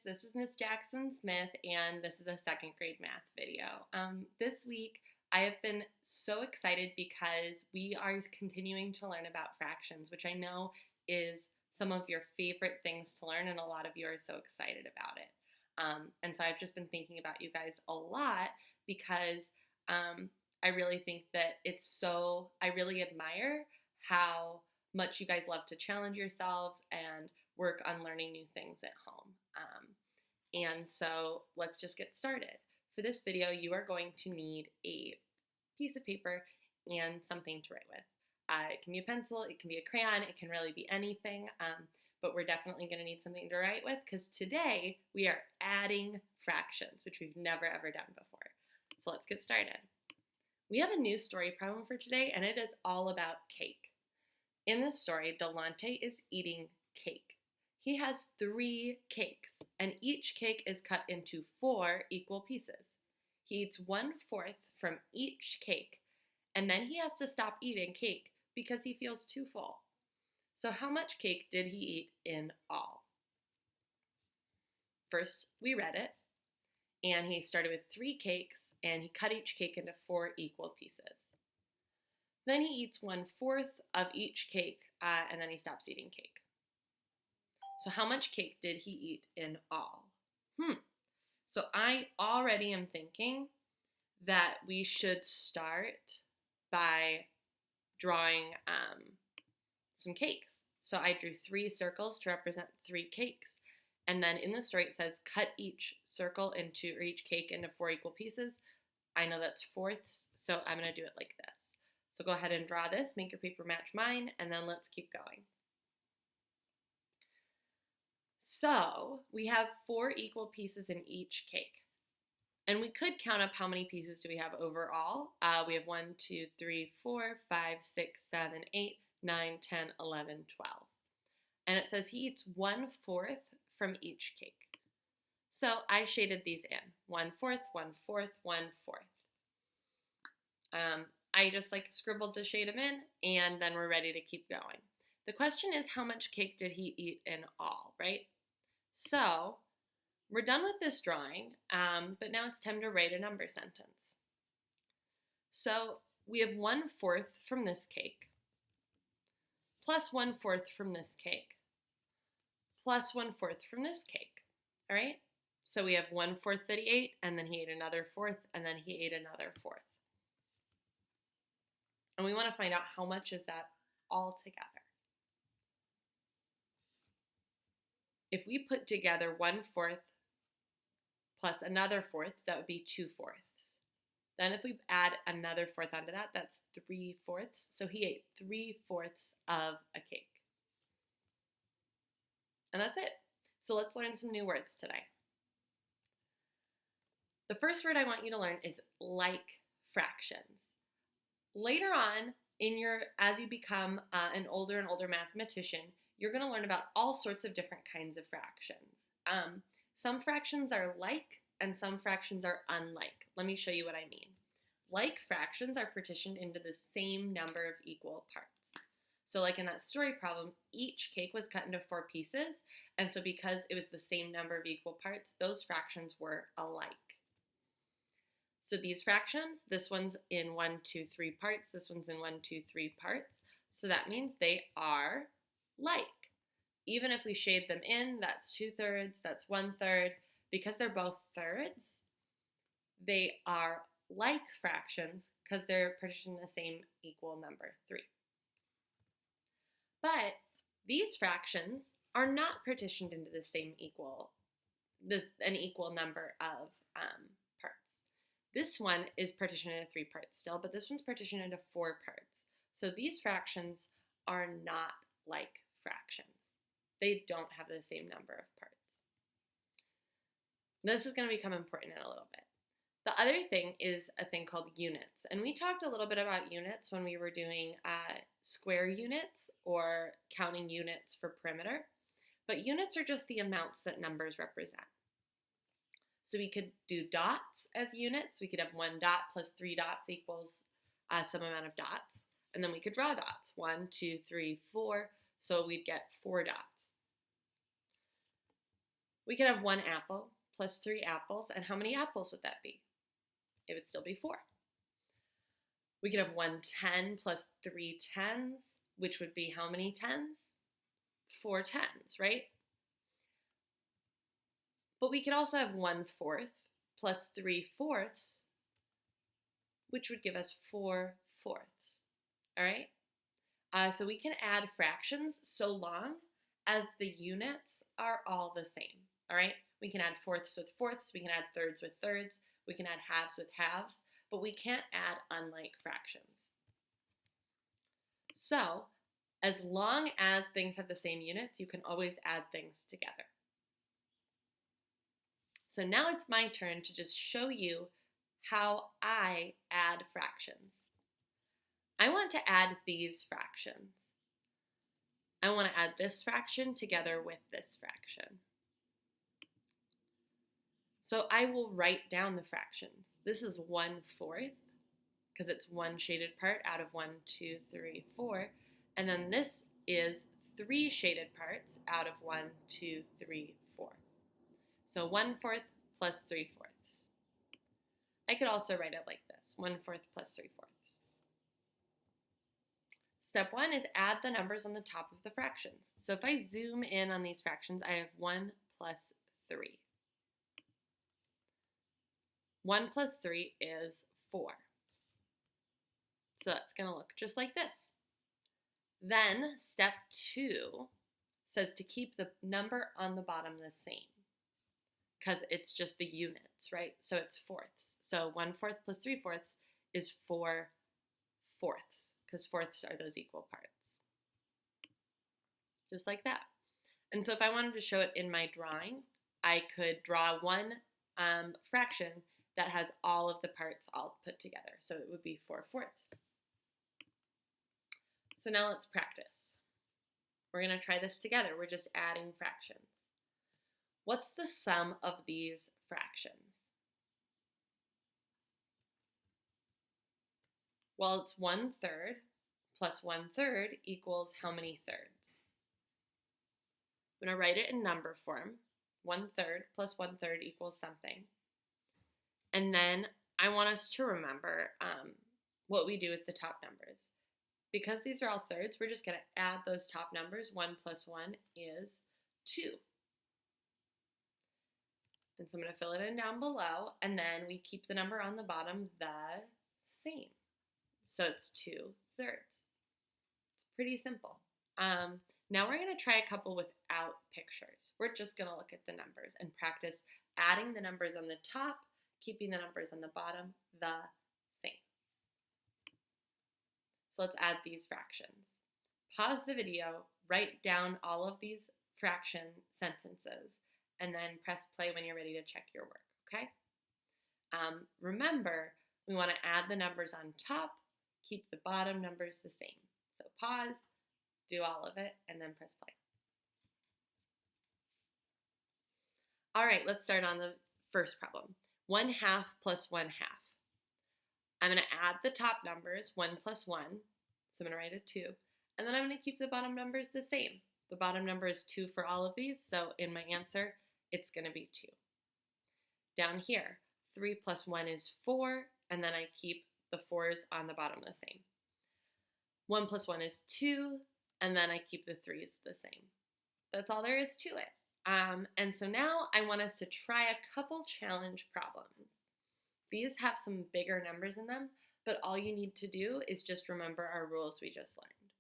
This is Miss Jackson Smith, and this is a second grade math video. This week, I have been so excited because we are continuing to learn about fractions, which I know is some of your favorite things to learn, and a lot of you are so excited about it. And so I've just been thinking about you guys a lot because I really think that I really admire how much you guys love to challenge yourselves and work on learning new things at home. And so let's just get started. For this video, you are going to need a piece of paper and something to write with. It can be a pencil, it can be a crayon, it can really be anything, but we're definitely going to need something to write with because today we are adding fractions, which we've never ever done before. So let's get started. We have a new story problem for today, and it is all about cake. In this story, Delante is eating cake. He has 3 cakes, and each cake is cut into 4 equal pieces. He eats 1/4 from each cake, and then he has to stop eating cake because he feels too full. So how much cake did he eat in all? First, we read it, and he started with 3 cakes, and he cut each cake into 4 equal pieces. Then he eats 1/4 of each cake, and then he stops eating cake. So how much cake did he eat in all? So I already am thinking that we should start by drawing some cakes. So I drew 3 circles to represent 3 cakes. And then in the story it says cut each cake into 4 equal pieces. I know that's fourths, so I'm going to do it like this. So go ahead and draw this, make your paper match mine, and then let's keep going. So we have 4 equal pieces in each cake. And we could count up how many pieces do we have overall. We have 1, 2, 3, 4, 5, 6, 7, 8, 9, 10, 11, 12. And it says he eats 1/4 from each cake. So I shaded these in. 1/4, 1/4, 1/4. I just scribbled to shade them in, and then we're ready to keep going. The question is, how much cake did he eat in all, right? So we're done with this drawing, but now it's time to write a number sentence. So we have 1/4 from this cake, plus 1/4 from this cake, plus 1/4 from this cake, all right? So we have 1/4 that he ate, and then he ate another 1/4, and then he ate another 1/4. And we want to find out how much is that all together. If we put together 1/4 plus another 1/4, that would be 2/4. Then if we add another 1/4 onto that, that's 3/4. So he ate 3/4 of a cake. And that's it. So let's learn some new words today. The first word I want you to learn is like fractions. Later on, as you become an older and older mathematician, you're going to learn about all sorts of different kinds of fractions. Some fractions are like, and some fractions are unlike. Let me show you what I mean. Like fractions are partitioned into the same number of equal parts. So like in that story problem, each cake was cut into 4 pieces, and so because it was the same number of equal parts, those fractions were alike. So these fractions, this one's in 1, 2, 3 parts, this one's in 1, 2, 3 parts, so that means they are like. Even if we shade them in, that's 2/3, that's 1/3. Because they're both thirds, they are like fractions because they're partitioned in the same equal number, 3. But these fractions are not partitioned into the same an equal number of parts. This one is partitioned into 3 parts still, but this one's partitioned into 4 parts. So these fractions are not like fractions. They don't have the same number of parts. This is going to become important in a little bit. The other thing is a thing called units. And we talked a little bit about units when we were doing square units or counting units for perimeter. But units are just the amounts that numbers represent. So we could do dots as units. We could have 1 dot plus 3 dots equals some amount of dots. And then we could draw dots. 1, 2, 3, 4. So we'd get 4 dots. We could have 1 apple plus 3 apples, and how many apples would that be? It would still be 4. We could have 1 10 plus 3 tens, which would be how many tens? 4 tens, right? But we could also have 1 fourth plus 3 fourths, which would give us 4 fourths, all right? So we can add fractions so long as the units are all the same, all right? We can add fourths with fourths, we can add thirds with thirds, we can add halves with halves, but we can't add unlike fractions. So, as long as things have the same units, you can always add things together. So now it's my turn to just show you how I add fractions. I want to add these fractions. I want to add this fraction together with this fraction. So I will write down the fractions. This is 1 fourth, because it's one shaded part out of 1, 2, 3, 4. And then this is 3 shaded parts out of 1, 2, 3, 4. So 1 fourth plus 3 fourths. I could also write it like this, 1 fourth plus 3 fourths. Step 1 is add the numbers on the top of the fractions. So if I zoom in on these fractions, I have 1 plus 3. 1 plus 3 is 4. So that's going to look just like this. Then step 2 says to keep the number on the bottom the same, because it's just the units, right? So it's fourths. So 1 fourth plus 3 fourths is 4 fourths, because fourths are those equal parts. Just like that. And so if I wanted to show it in my drawing, I could draw one fraction that has all of the parts all put together. So it would be 4 fourths. So now let's practice. We're going to try this together. We're just adding fractions. What's the sum of these fractions? Well, it's 1 third plus 1 third equals how many thirds? I'm going to write it in number form. 1 third plus 1 third equals something. And then I want us to remember what we do with the top numbers. Because these are all thirds, we're just going to add those top numbers. 1 plus 1 is 2. And so I'm going to fill it in down below, and then we keep the number on the bottom the same. So it's 2 thirds. It's pretty simple. Now we're going to try a couple without pictures. We're just going to look at the numbers and practice adding the numbers on the top, keeping the numbers on the bottom the same. So let's add these fractions. Pause the video, write down all of these fraction sentences, and then press play when you're ready to check your work, okay? Remember, we want to add the numbers on top, keep the bottom numbers the same. So pause, do all of it, and then press play. All right, let's start on the first problem. 1 half plus 1 half. I'm going to add the top numbers, 1 plus 1, so I'm going to write a 2, and then I'm going to keep the bottom numbers the same. The bottom number is 2 for all of these, so in my answer, it's going to be 2. Down here, 3 plus 1 is 4, and then I keep the 4s on the bottom the same. 1 plus 1 is 2, and then I keep the 3s the same. That's all there is to it. And so now I want us to try a couple challenge problems. These have some bigger numbers in them, but all you need to do is just remember our rules we just learned.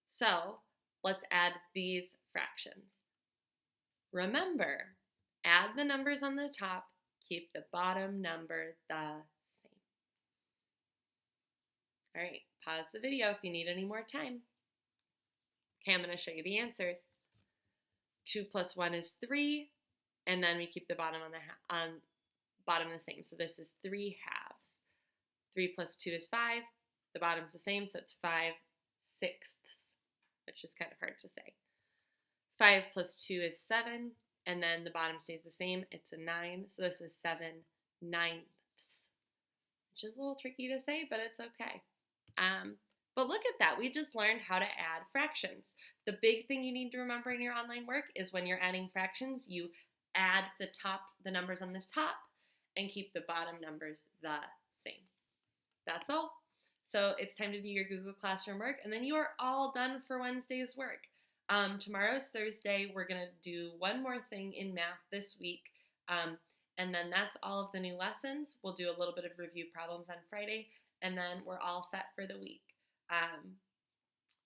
So let's add these fractions. Remember, add the numbers on the top, keep the bottom number the same. All right, pause the video if you need any more time. Okay, I'm going to show you the answers. 2 plus 1 is 3, and then we keep the bottom on bottom the same. So this is 3 halves. 3 plus 2 is 5. The bottom's the same, so it's 5 sixths, which is kind of hard to say. 5 plus 2 is 7, and then the bottom stays the same. It's a 9, so this is 7 ninths, which is a little tricky to say, but it's okay. But look at that, we just learned how to add fractions. The big thing you need to remember in your online work is when you're adding fractions, you add the numbers on the top, and keep the bottom numbers the same. That's all. So it's time to do your Google Classroom work, and then you are all done for Wednesday's work. Tomorrow's Thursday. We're going to do one more thing in math this week, and then that's all of the new lessons. We'll do a little bit of review problems on Friday, and then we're all set for the week.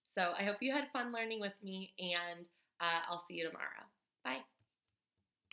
So I hope you had fun learning with me, and I'll see you tomorrow. Bye.